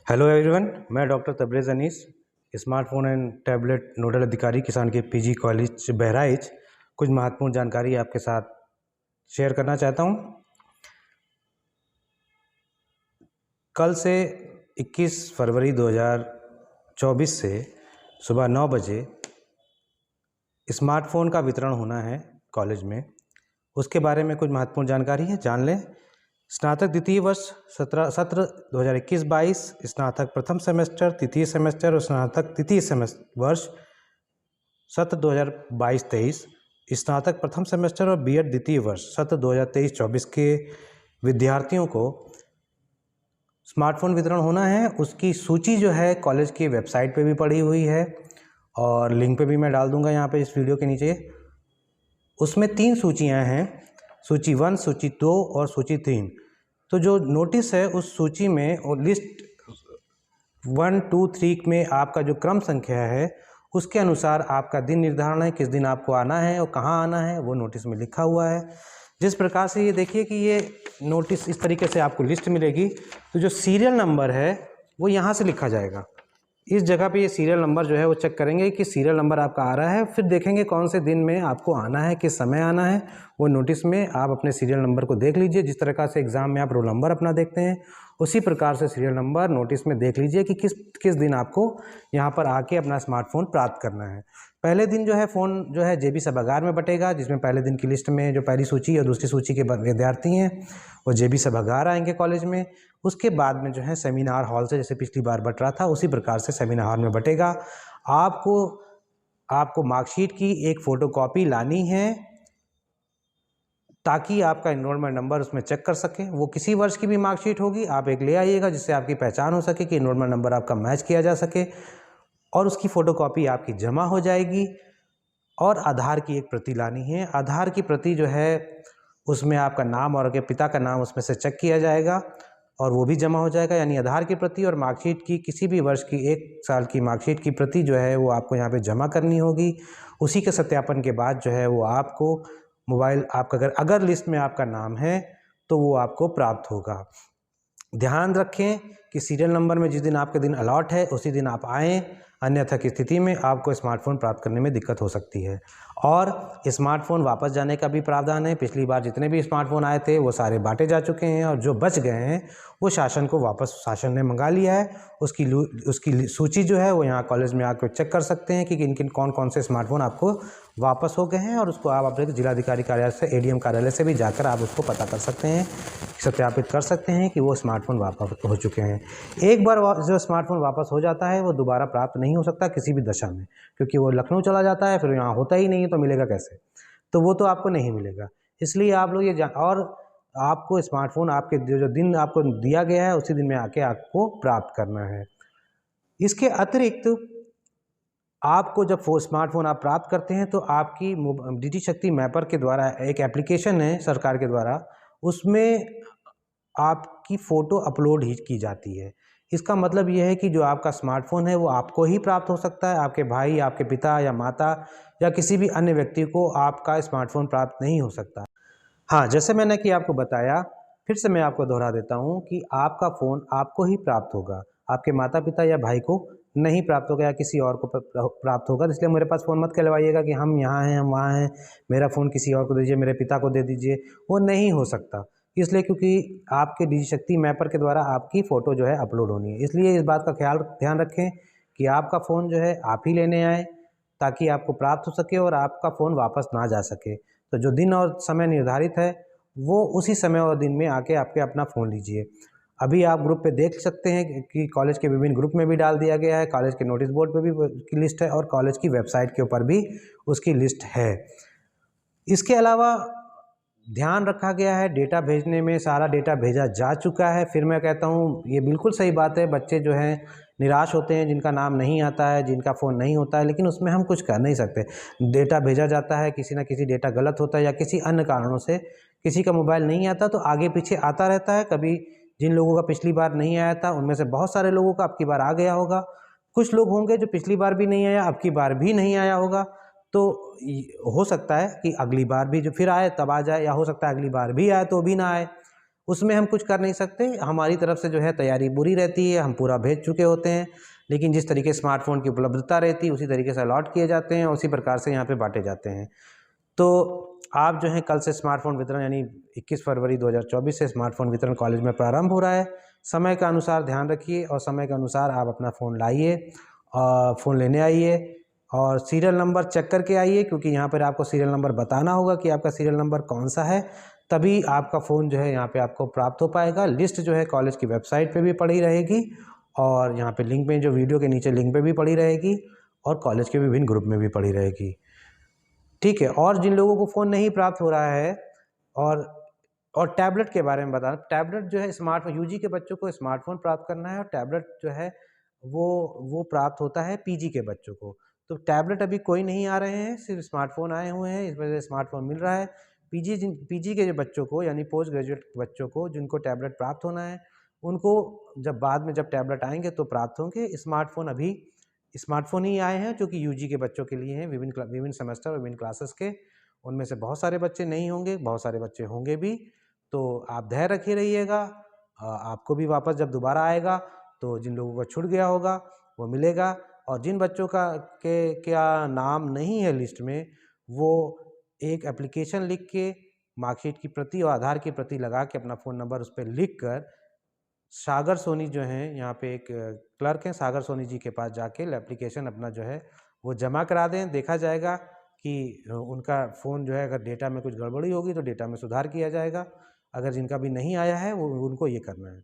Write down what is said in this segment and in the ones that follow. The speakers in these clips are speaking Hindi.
हेलो एवरीवन, मैं doctor Tabrez Anis, smartphone and tablet nodal अधिकारी किसान के पीजी कॉलेज बहराइच कुछ महत्वपूर्ण जानकारी आपके साथ शेयर करना चाहता हूं। कल से 21 फरवरी 2024 से सुबह 9 बजे स्मार्टफोन का वितरण होना है कॉलेज में। उसके बारे में कुछ महत्वपूर्ण जानकारी है, जान लें। स्नातक द्वितीय वर्ष सत्र 2021-22, स्नातक प्रथम सेमेस्टर, तृतीय सेमेस्टर और स्नातक तृतीय वर्ष सत्र 2022-23, स्नातक प्रथम सेमेस्टर और बीएड द्वितीय वर्ष सत्र 2023-24 के विद्यार्थियों को स्मार्टफोन वितरण होना है। उसकी सूची जो है कॉलेज की वेबसाइट पे भी पड़ी हुई है और लिंक पे भी मैं डाल दूंगा यहाँ पे इस वीडियो के नीचे। उसमें 3 सूचियाँ हैं, सूची 1, सूची 2 और सूची 3। तो जो नोटिस है उस सूची में और लिस्ट 1, 2, 3 में आपका जो क्रम संख्या है उसके अनुसार आपका दिन निर्धारण है, किस दिन आपको आना है और कहाँ आना है, वो नोटिस में लिखा हुआ है। जिस प्रकार से ये देखिए कि ये नोटिस इस तरीके से आपको लिस्ट मिलेगी, तो जो सीरियल नंबर है वो यहाँ से लिखा जाएगा। इस जगह पे ये सीरियल नंबर जो है वो चेक करेंगे कि सीरियल नंबर आपका आ रहा है, फिर देखेंगे कौन से दिन में आपको आना है, किस समय आना है। वो नोटिस में आप अपने सीरियल नंबर को देख लीजिए। जिस तरह से एग्ज़ाम में आप रोल नंबर अपना देखते हैं, उसी प्रकार से सीरियल नंबर नोटिस में देख लीजिए कि किस दिन आपको यहाँ पर आके अपना स्मार्टफोन प्राप्त करना है। पहले दिन जो है फ़ोन जो है जेबी सभागार में बटेगा, जिसमें पहले दिन की लिस्ट में जो पहली सूची और दूसरी सूची के विद्यार्थी हैं वो जेबी सभागार आएंगे कॉलेज में। उसके बाद में जो है सेमिनार हॉल से, जैसे पिछली बार बट रहा था उसी प्रकार से सेमिनार हॉल में बटेगा। आपको मार्कशीट की एक फ़ोटोकॉपी लानी है ताकि आपका एनरोलमेंट नंबर उसमें चेक कर सकें। वो किसी वर्ष की भी मार्कशीट होगी, आप एक ले आइएगा जिससे आपकी पहचान हो सके कि एनरोलमेंट नंबर आपका मैच किया जा सके, और उसकी फ़ोटोकॉपी आपकी जमा हो जाएगी। और आधार की एक प्रति लानी है। आधार की प्रति जो है उसमें आपका नाम और आपके पिता का नाम उसमें से चेक किया जाएगा और वो भी जमा हो जाएगा। यानी आधार की प्रति और मार्कशीट की किसी भी वर्ष की 1 साल की मार्कशीट की प्रति जो है वो आपको यहाँ पे जमा करनी होगी। उसी के सत्यापन के बाद जो है वो आपको मोबाइल, आपका अगर लिस्ट में आपका नाम है तो वो आपको प्राप्त होगा। ध्यान रखें कि सीरियल नंबर में जिस दिन आपके दिन अलॉट है उसी दिन आप आएँ, अन्यथा की स्थिति में आपको स्मार्टफोन प्राप्त करने में दिक्कत हो सकती है। और स्मार्टफोन वापस जाने का भी प्रावधान है। पिछली बार जितने भी स्मार्टफोन आए थे वो सारे बांटे जा चुके हैं और जो बच गए हैं वो शासन ने मंगा लिया है। उसकी सूची जो है वो यहाँ कॉलेज में आकर चेक कर सकते हैं कि कौन कौन से स्मार्टफोन आपको वापस हो गए हैं, और उसको आप अपने जिलाधिकारी कार्यालय से, एडीएम कार्यालय से भी जाकर आप उसको पता कर सकते हैं, सत्यापित कर सकते हैं कि वो स्मार्टफोन वापस हो चुके हैं। एक बार जो स्मार्टफोन वापस हो जाता है वो दोबारा प्राप्त नहीं हो सकता किसी भी दशा में, क्योंकि वो लखनऊ चला जाता है, फिर यहाँ होता ही नहीं है तो मिलेगा कैसे? तो वो तो आपको नहीं मिलेगा। इसलिए आप लोग और आपको स्मार्टफोन आपके जो दिन आपको दिया गया है उसी दिन में आके आपको प्राप्त करना है। इसके अतिरिक्त आपको जब स्मार्टफोन आप प्राप्त करते हैं तो आपकी डीटी शक्ति मैपर के द्वारा एक एप्लीकेशन है सरकार के द्वारा, उसमें आपकी फ़ोटो अपलोड ही की जाती है। इसका मतलब ये है कि जो आपका स्मार्टफोन है वो आपको ही प्राप्त हो सकता है, आपके भाई, आपके पिता या माता या किसी भी अन्य व्यक्ति को आपका स्मार्टफोन प्राप्त नहीं हो सकता। हाँ, जैसे मैंने कि आपको बताया, फिर से मैं आपको दोहरा देता हूँ कि आपका फ़ोन आपको ही प्राप्त होगा, आपके माता पिता या भाई को नहीं प्राप्त होगा या किसी और को प्राप्त होगा। इसलिए मेरे पास फ़ोन मत कहलवाइएगा कि हम यहाँ हैं, हम वहाँ हैं, मेरा फ़ोन किसी और को दीजिए, मेरे पिता को दे दीजिए। वो नहीं हो सकता, इसलिए क्योंकि आपके डीजी शक्ति मैपर के द्वारा आपकी फ़ोटो जो है अपलोड होनी है। इसलिए इस बात का ध्यान रखें कि आपका फ़ोन जो है आप ही लेने आएँ ताकि आपको प्राप्त हो सके और आपका फ़ोन वापस ना जा सके। तो जो दिन और समय निर्धारित है वो उसी समय और दिन में आके आपके अपना फ़ोन लीजिए। अभी आप ग्रुप पे देख सकते हैं कि कॉलेज के विभिन्न ग्रुप में भी डाल दिया गया है, कॉलेज के नोटिस बोर्ड पे भी उसकी लिस्ट है और कॉलेज की वेबसाइट के ऊपर भी उसकी लिस्ट है। इसके अलावा ध्यान रखा गया है डेटा भेजने में, सारा डेटा भेजा जा चुका है। फिर मैं कहता हूँ ये बिल्कुल सही बात है, बच्चे जो हैं निराश होते हैं जिनका नाम नहीं आता है, जिनका फ़ोन नहीं होता है, लेकिन उसमें हम कुछ कर नहीं सकते। डेटा भेजा जाता है, किसी न किसी डेटा गलत होता है या किसी अन्य कारणों से किसी का मोबाइल नहीं आता तो आगे पीछे आता रहता है। कभी जिन लोगों का पिछली बार नहीं आया था उनमें से बहुत सारे लोगों का अब की बार आ गया होगा। कुछ लोग होंगे जो पिछली बार भी नहीं आया, अब की बार भी नहीं आया होगा। तो हो सकता है कि अगली बार भी जो फिर आए तब आ जाए, या हो सकता है अगली बार भी आए तो भी ना आए। उसमें हम कुछ कर नहीं सकते, हमारी तरफ से जो है तैयारी पूरी रहती है, हम पूरा भेज चुके होते हैं, लेकिन जिस तरीके स्मार्टफ़ोन की उपलब्धता रहती है उसी तरीके से अलॉट किए जाते हैं, उसी प्रकार से यहाँ पे बाँटे जाते हैं। तो आप जो है कल से स्मार्टफ़ोन वितरण यानी 21 फरवरी 2024 से स्मार्टफ़ोन वितरण कॉलेज में प्रारंभ हो रहा है। समय के अनुसार ध्यान रखिए और समय के अनुसार आप अपना फ़ोन लाइए, फ़ोन लेने आइए और सीरियल नंबर चेक करके आइए, क्योंकि यहाँ पर आपको सीरियल नंबर बताना होगा कि आपका सीरियल नंबर कौन-सा है, तभी आपका फ़ोन जो है यहाँ पे आपको प्राप्त हो पाएगा। लिस्ट जो है कॉलेज की वेबसाइट पे भी पड़ी रहेगी और यहाँ पे लिंक में जो वीडियो के नीचे लिंक पे भी पड़ी रहेगी और कॉलेज के विभिन्न ग्रुप में भी पड़ी रहेगी। ठीक है, और जिन लोगों को फ़ोन नहीं प्राप्त हो रहा है और टैबलेट के बारे में बता रहा हूँ। टैबलेट जो है स्मार्ट यूजी के बच्चों को स्मार्टफ़ोन प्राप्त करना है और टैबलेट जो है वो प्राप्त होता है पीजी के बच्चों को। तो टैबलेट अभी कोई नहीं आ रहे हैं, सिर्फ़ स्मार्टफ़ोन आए हुए हैं, इस वजह से स्मार्टफ़ोन मिल रहा है। पीजी के जो बच्चों को यानी पोस्ट ग्रेजुएट बच्चों को जिनको टैबलेट प्राप्त होना है, उनको जब बाद में जब टैबलेट आएँगे तो प्राप्त होंगे। अभी स्मार्टफ़ोन ही आए हैं जो कि यूजी के बच्चों के लिए हैं, विभिन्न सेमेस्टर और विभिन्न क्लासेस के। उनमें से बहुत सारे बच्चे नहीं होंगे, बहुत सारे बच्चे होंगे भी, तो आप धैर्य रखे रहिएगा। आपको भी वापस जब दोबारा आएगा तो जिन लोगों का छूट गया होगा वो मिलेगा, और जिन बच्चों का नाम नहीं है लिस्ट में, वो एक एप्लीकेशन लिख के मार्कशीट की प्रति और आधार की प्रति लगा के अपना फ़ोन नंबर उस पे लिख कर सागर सोनी जो हैं, यहाँ पे एक क्लर्क हैं सागर सोनी जी के पास जाके एप्लीकेशन अपना जो है वो जमा करा दें। देखा जाएगा कि उनका फ़ोन जो है अगर डेटा में कुछ गड़बड़ी होगी तो डेटा में सुधार किया जाएगा। अगर जिनका भी नहीं आया है वो उनको ये करना है।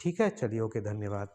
ठीक है, चलिए ओके, धन्यवाद।